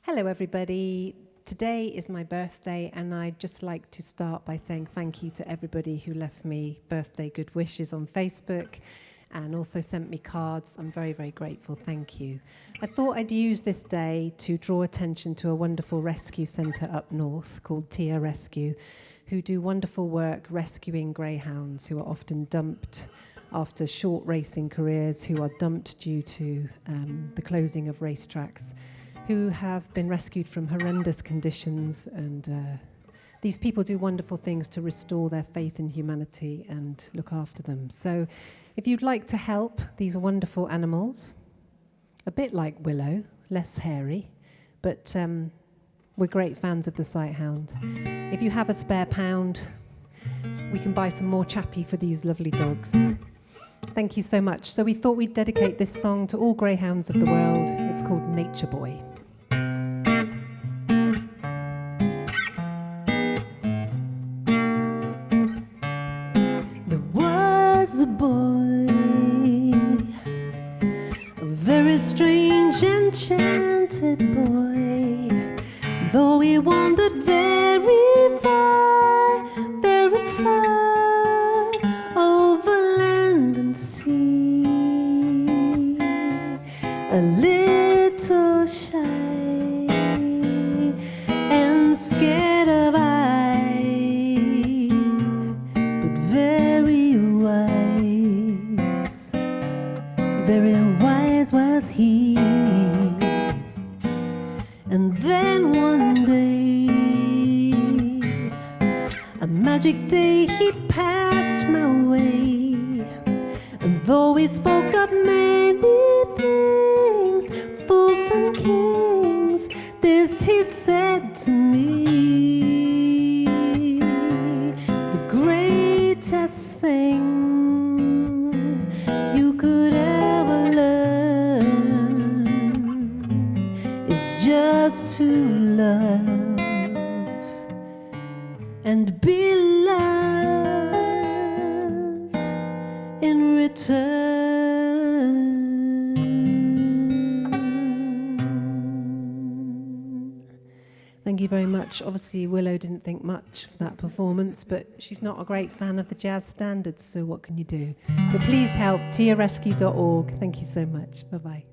Hello everybody. Today is my birthday and I'd just like to start by saying thank you to everybody who left me birthday good wishes on Facebook and also sent me cards. I'm very, very grateful. Thank you. I thought I'd use this day to draw attention to a wonderful rescue centre up north called Tia Rescue, who do wonderful work rescuing greyhounds who are often dumped after short racing careers, who are dumped due to the closing of racetracks, who have been rescued from horrendous conditions, and these people do wonderful things to restore their faith in humanity and look after them. So if you'd like to help these wonderful animals, a bit like Willow, less hairy, but we're great fans of the Sighthound. If you have a spare £1, we can buy some more chappy for these lovely dogs. Thank you so much. So we thought we'd dedicate this song to all greyhounds of the world. It's called Nature Boy. A boy, a very strange, enchanted boy, though he wandered very far over land and sea, a little shy and scared of eye, but very wise. Very wise was he. And then one day, a magic day, he passed my way. And though he spoke of many things, fools and kings, this he said to me: the greatest thing you could ever learn is just to love and be loved in return. Thank you very much. Obviously, Willow didn't think much of that performance, but she's not a great fan of the jazz standards, so what can you do? But please help, tiarescue.org. Thank you so much. Bye-bye.